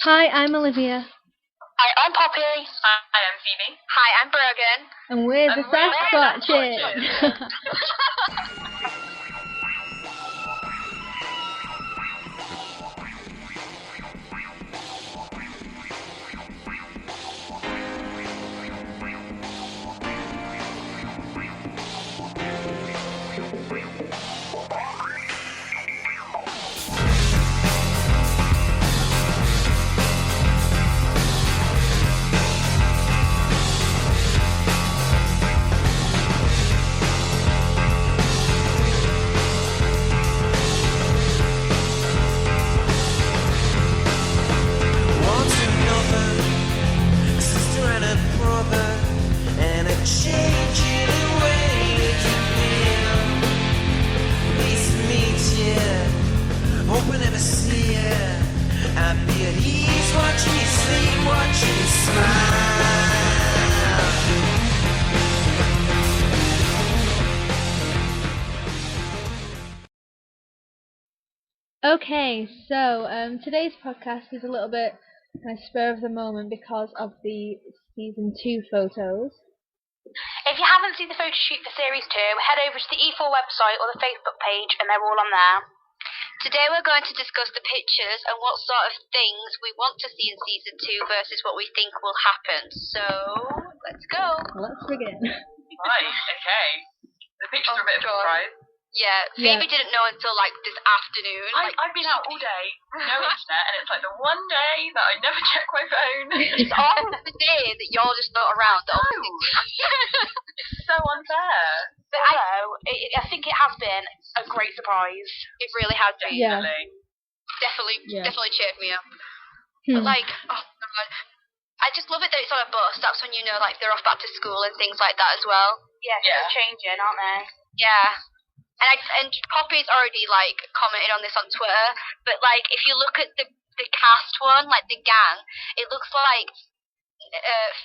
Hi, I'm Olivia. Hi, I'm Poppy. Hi, I'm Phoebe. Hi, I'm Brogan. And we're the Sasquatches. Okay, so today's podcast is a little bit spur of the moment because of the season 2 photos. If you haven't seen the photo shoot for Series 2, head over to the E4 website or the Facebook page and they're all on there. Today we're going to discuss the pictures and what sort of things we want to see in Season 2 versus what we think will happen. So, let's go. Let's begin. Right, okay. The pictures are a bit of a surprise. Yeah, Phoebe didn't know until this afternoon. I've been out all day, no internet, and it's the one day that I never check my phone. It's always the day that you're just not around. No. It's so unfair. But I think it has been a great surprise. It really has been. Yeah. Definitely cheered me up. But oh my god. I just love it that it's on a bus. That's when you know they're off back to school and things like that as well. Yeah, they're changing, aren't they? Yeah. And Poppy's already commented on this on Twitter, but if you look at the cast one, the gang, it looks like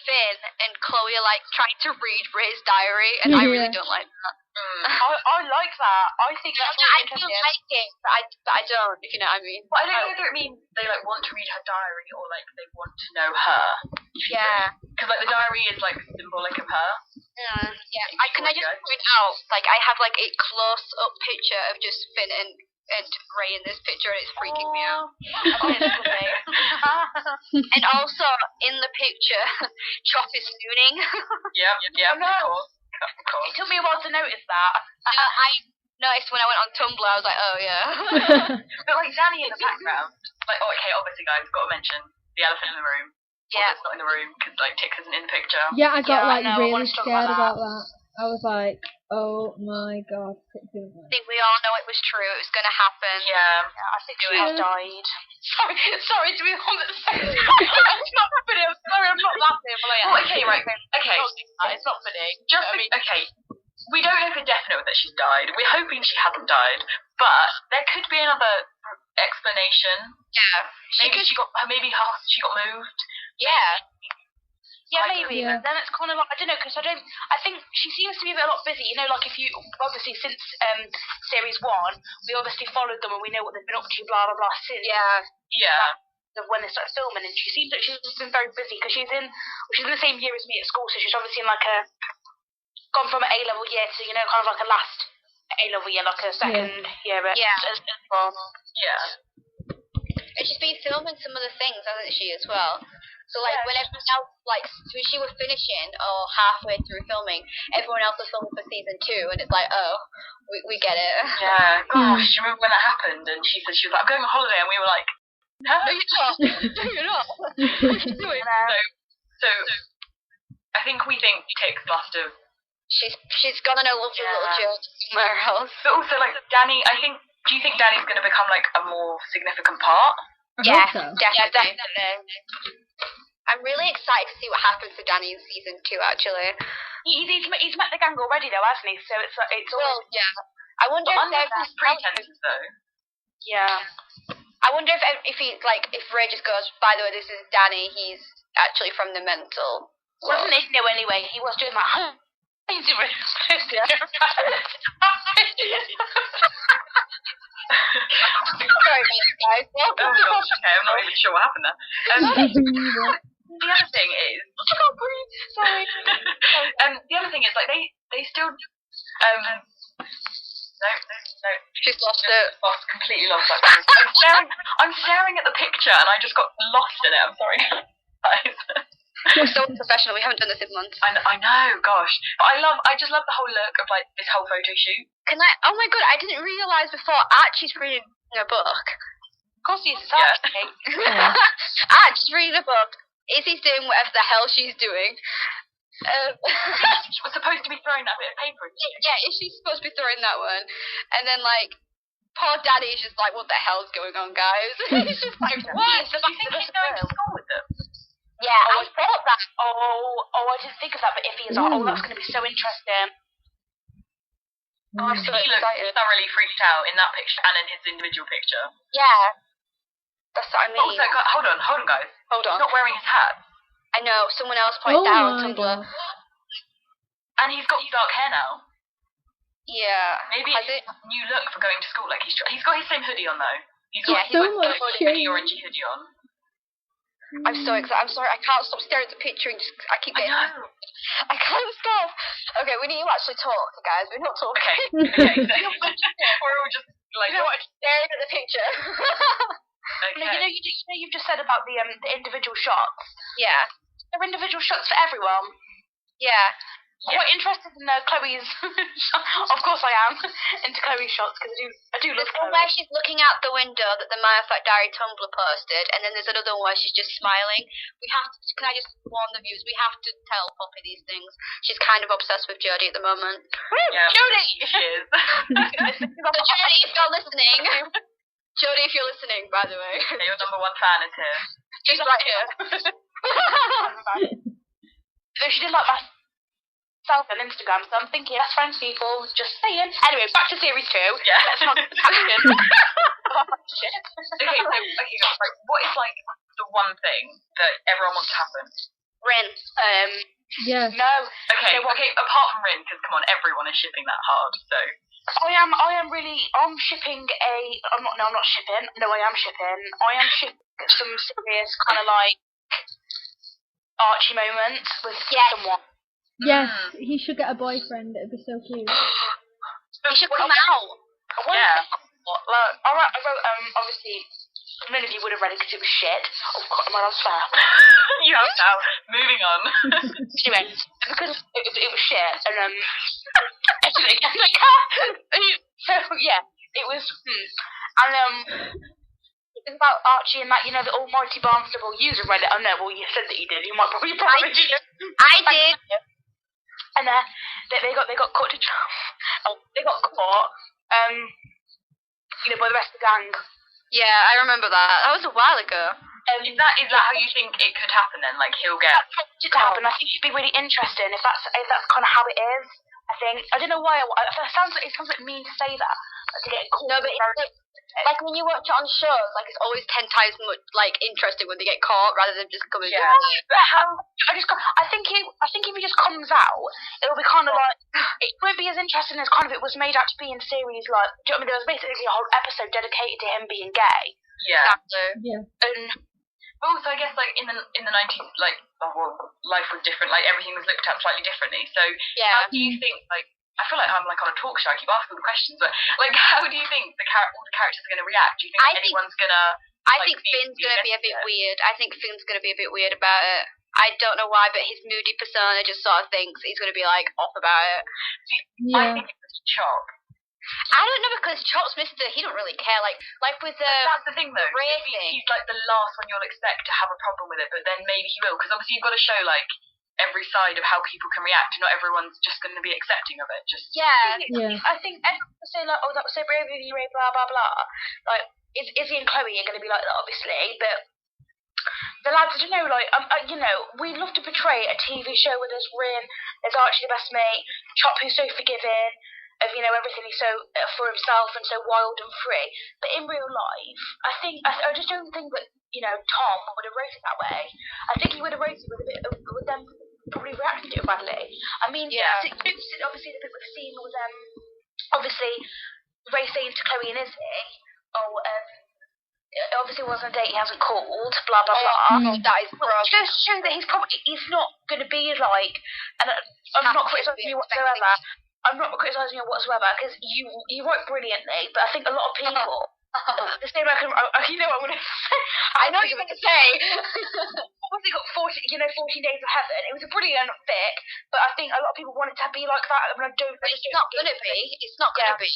Finn and Chloe are trying to read Ray's diary, and I really don't like that. I like that. I think that's I do like it, but I don't, if you know what I mean. But I don't know whether it means they want to read her diary or they want to know her. Yeah. Because the diary is symbolic of her. Yeah. Can I just point out, I have a close-up picture of just Finn and Ray in this picture, and it's freaking me out. And also in the picture, Chop is swooning. Yeah. Oh, no. Of course. It took me a while to notice that. I noticed when I went on Tumblr. I was like, oh yeah. But Danny in the background, okay, obviously guys, got to mention the elephant in the room. Yeah. It's not in the room because Tix isn't in the picture. Yeah, I got really scared about that. I was like, oh my god. I think we all know it was true. It was going to happen. Yeah. I think she has died. Sorry to be honest. It's not funny. I'm sorry, I'm not laughing. But well, okay, right. Okay. It's not funny. Okay. We don't know for definite that she's died. We're hoping she hasn't died, but there could be another explanation. Yeah. Maybe she got moved. Yeah. Yeah, maybe. Yeah. But then it's kind of I don't know, because I think she seems to be a lot busy. You know, if you, obviously since Series 1, we obviously followed them and we know what they've been up to, blah, blah, blah, since. Yeah. When they started filming, and she seems like she's just been very busy, because she's in the same year as me at school, so she's obviously in gone from an A-level year to, kind of a last A-level year, a second year at well. Yeah. And she's been filming some other things, hasn't she, as well? So, when everyone else, when she was finishing or halfway through filming, everyone else was filming for Season 2, and it's we get it. Yeah. Gosh, you remember when that happened? And she said she was I'm going on holiday, and we were like, no, you're not. No, you're not. What are you doing? So, I think Tix must have... She's gone on a lovely little joke somewhere else. But also, Danny, do you think Danny's going to become, a more significant part? I hope so. Definitely. I'm really excited to see what happens to Danny in Season 2, actually. He's met the gang already, though, hasn't he? So it's all... Well, yeah. I wonder if there's pretenses, though. Yeah. I wonder if he, if Ray just goes, by the way, this is Danny, he's actually from the mental. Wasn't he? No, anyway. He was doing that. Sorry, guys. Oh gosh, okay, I'm not even sure what happened there. The other thing is, I can't breathe. Sorry. the other thing is like they still no. She's lost it. Completely lost that. I'm staring at the picture and I just got lost in it. I'm sorry, guys. We're so unprofessional. We haven't done this in months. I know, gosh. But I just love the whole look of like this whole photo shoot. Oh my god, I didn't realise before Archie's reading a book. Of course he is. Yeah. Archie's reading a book. Izzy's doing whatever the hell she's doing. She was supposed to be throwing that bit of paper. Yeah, she's supposed to be throwing that one. And then like, poor Daddy's just like, what the hell's going on, guys? He's just like, what? Do you think he's going to school with them? Yeah, I thought that. I didn't think of that, but if he is, that's going to be so interesting. I'm so excited. He looks thoroughly freaked out in that picture and in his individual picture. Yeah. That's what I mean. Also, hold on, guys. Hold on. He's not wearing his hat. I know, someone else pointed out on Tumblr. And he's got dark hair now. Yeah. Maybe it's a new look for going to school. Like he's got his same hoodie on though. He's got so much hoodie, orangey hoodie on. I'm so excited. I'm sorry. I can't stop staring at the picture and I keep getting. I can't stop. Okay, we need to actually talk, guys. We're not talking. Okay. We're all just like staring at the picture. Okay. You've just said about the individual shots. Yeah. They're individual shots for everyone. Yeah. I'm quite interested in Chloe's. Of course I am into Chloe's shots because I do love Chloe. Where she's looking out the window that the MMFD Diary Tumblr posted, and then there's another one where she's just smiling. We have to. Can I just warn the viewers? We have to tell Poppy these things. She's kind of obsessed with Jodie at the moment. Yeah, Jodie. She is. So Jodie, if you're listening. Jodie, if you're listening, by the way. Okay, your number one fan is here. She's right here. She did like myself on Instagram, so I'm thinking that's friends people, just saying. Anyway, back to series 2. Yeah. Let's not Shit. Okay, right. What is like the one thing that everyone wants to happen? Rin. Yeah. No. Okay, apart from Rin, because come on, everyone is shipping that hard, so. I'm shipping I'm not shipping. No, I am shipping. I am shipping some serious kind of like Archie moments with someone. Yes, he should get a boyfriend. It'd be so cute. He should come out. Yeah. I wrote obviously none of you would have read it because it was shit. Of course, I'm allowed to swear. You have now. Moving on. Anyway, because it was shit, and so yeah, it was, and it's about Archie and that, the almighty Barnstable. You read it, I know. Well, you said that you did. You might probably did. I did. And they got caught to they got caught, by the rest of the gang. Yeah, I remember that. That was a while ago. Is that how you think it could happen then? Like he'll get to happen. I think it'd be really interesting if that's kind of how it is. I don't know why. It sounds like mean to say that. To get caught. No, but like when you watch it on shows, like it's always 10 times much like interesting when they get caught rather than just coming. Yeah. I think if he just comes out, it'll be kind of like it won't be as interesting as kind of it was made out to be in series. Like, do you know what I mean? There was basically a whole episode dedicated to him being gay. Yeah. Exactly. Yeah. And also, I guess like in the 90s, like life was different. Like everything was looked at slightly differently. So Yeah. how do you think like? I feel like I'm like on a talk show. I keep asking the questions, but like, how do you think all the characters are going to react? Do you think anyone's going to? I think Finn's going to be a bit weird. I think Finn's going to be a bit weird about it. I don't know why, but his moody persona just sort of thinks he's going to be like off about it. Yeah. I think it was Chop. I don't know because Chop's Mister, he don't really care. Like with that's the thing though. racing. He's like the last one you'll expect to have a problem with it, but then maybe he will because obviously you've got to show like every side of how people can react. Not everyone's just going to be accepting of it. Yeah. I think everyone will say like, oh, that was so brave of you, Ray, blah blah blah. Like, Izzy and Chloe are going to be like that, obviously, but the lads, we love to portray a TV show where there's Rin, there's Archie the best mate, Chop who's so forgiving, of everything he's so for himself and so wild and free. But in real life, I just don't think that Tom would have wrote it that way. I think he would have wrote it with them probably reacting to it badly. I mean, yeah. Obviously the bit with the scene with obviously Ray saying to Chloe and Izzy, it obviously wasn't a date, he hasn't called, blah blah blah. That is gross. It goes to show that he's not going to be like, and I'm not criticising you whatsoever. I'm not criticising you whatsoever because you write brilliantly, but I think a lot of people. The same you know what I'm going to say. I know what you're going to say. Obviously got 14 Days of Heaven. It was a brilliant fic, but I think a lot of people want it to be like that, and I don't. But it's not going to be. It's not going to be.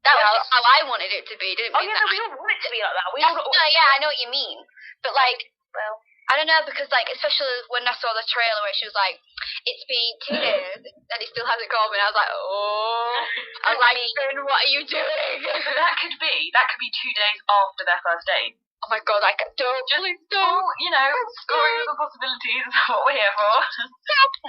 That was just how I wanted it to be, didn't we? Oh yeah, no, we all want it to be like that. I know what you mean. But like, well, I don't know, because like, especially when I saw the trailer where she was like, it's been 2 days and he still hasn't called me, and I was like, oh. I was like, Ben, what are you doing? That could be 2 days after their first date. Oh my god, please don't. Well, you know, exploring the possibilities is what we're here for.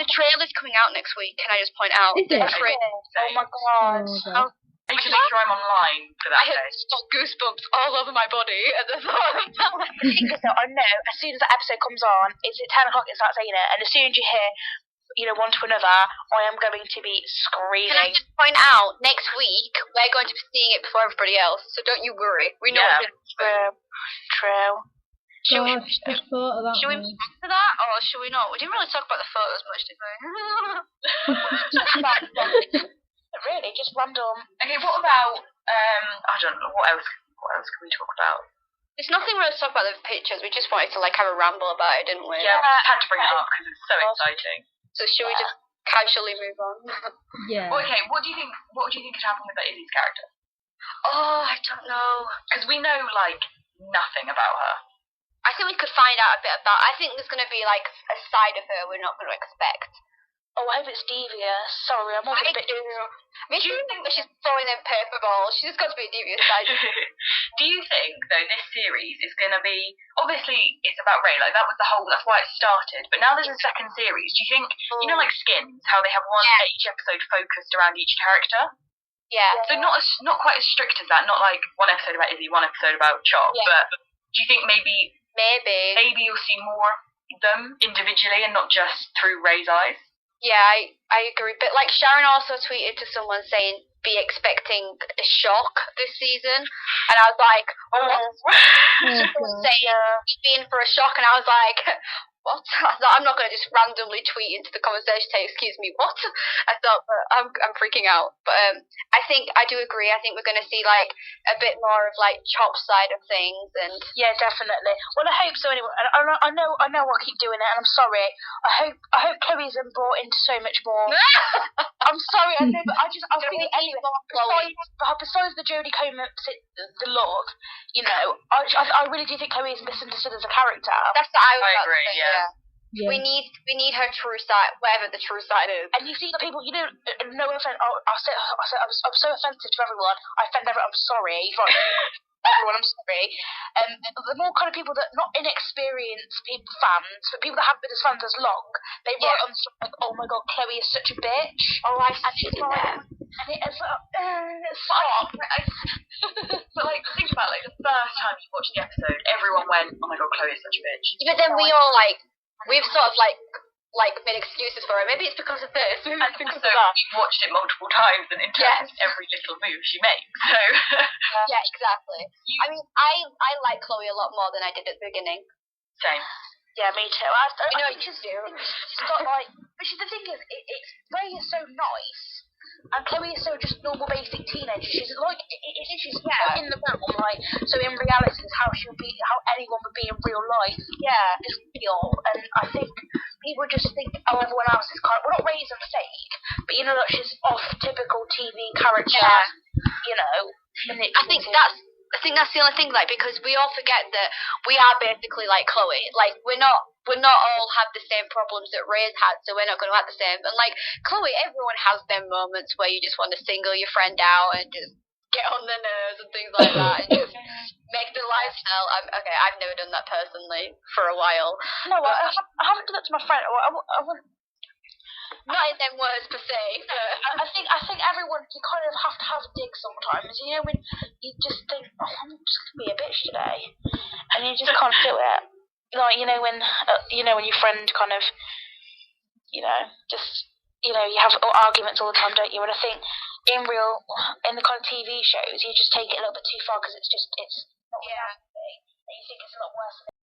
The trailer's coming out next week, can I just point out? Is it? Oh my god. I need to make sure I'm online for that I day. had goosebumps all over my body at the thought. The thing is, though, I know as soon as that episode comes on, it's at 10 o'clock, it starts saying it, and as soon as you hear, you know, one to another, I am going to be screaming. Can I just point out, next week, we're going to be seeing it before everybody else, so don't you worry. We know what's going to happen. True. Should we Should move on to that, or should we not? We didn't really talk about the photos much, did we? Really, just random. Okay, what about I don't know, what else can we talk about? There's nothing really to talk about the pictures. We just wanted to like have a ramble about it, didn't we? Yeah, I had to bring it up because it's so exciting. So should we just casually move on? Yeah. Well, okay, what do you think could happen with that Izzy's character? Oh, I don't know. Because we know like nothing about her. I think we could find out a bit about. I think there's going to be like a side of her we're not going to expect. Oh, I hope it's devious. Sorry, I'm a bit. I mean, do you think that she's throwing them paper balls? She's got to be a devious side. Do you think though this series is going to be, obviously it's about Ray, like that's why it started, but now there's a second series. Do you think, you know, like Skins, how they have each episode focused around each character? Yeah. So not quite as strict as that. Not like one episode about Izzy, one episode about Chop. Yeah. But do you think maybe you'll see more of them individually and not just through Ray's eyes? Yeah, I agree. But like Sharon also tweeted to someone saying, be expecting a shock this season. And I was like, she was saying, be in for a shock. And I was like, what? I thought, I'm not going to just randomly tweet into the conversation say, excuse me, what? I thought, but I'm freaking out. But I do agree. I think we're going to see like a bit more of like Chop's side of things. And yeah, definitely. Well, I hope so anyway. I know I keep doing it, and I'm sorry. I hope Chloe's been brought into so much more. I'm sorry, I know, but I feel anyway. Besides the Jodie Comer, the love, you know, I really do think Chloe is misunderstood as a character. That's what I was about agree, to say, yeah. Yeah. We need her true side, whatever the true side is. And you see the people, you know, no offense. I'm so offensive to everyone. I offend everyone. I'm sorry. Everyone, I'm sorry. The more kind of people that not inexperienced fans, but people that haven't been as fans as long, they write on stuff like, "Oh my god, Chloe is such a bitch." Oh, I've seen that. And it's like, stop. But like, think about like the first time you watched the episode, everyone went, "Oh my god, Chloe is such a bitch." But then we all we've sort of like made excuses for it. Maybe it's because of this. Maybe it's because of that. We've watched it multiple times and interpreted every little move she makes. So yeah, exactly. I mean, I like Chloe a lot more than I did at the beginning. Same. Yeah, me too. I think she's got like, but the thing is, it's Ray is so nice. And Chloe is so just normal, basic teenager. She's like, she's in the realm, like, so in reality, is how anyone would be in real life. Yeah, it's real. And I think people just think, oh, everyone else is kind of, well, not raised and fake, but you know, that she's off typical TV character. Yeah. You know, I think that's the only thing, like, because we all forget that we are basically like Chloe. Like, we're not all have the same problems that Ray's had, so we're not going to have the same. And like Chloe, everyone has them moments where you just want to single your friend out and just get on their nerves and things like that, and just make their life hell. I've never done that personally for a while. No, I haven't done that to my friend. I wouldn't. Not in them words per se. I think everyone, you kind of have to have digs sometimes. You know, when you just think, oh, I'm just gonna be a bitch today, and you just can't do it. Like, you know, when your friend kind of, you know, just, you know, you have arguments all the time, don't you? And I think in the kind of TV shows, you just take it a little bit too far because it's not reality. You think it's a lot worse than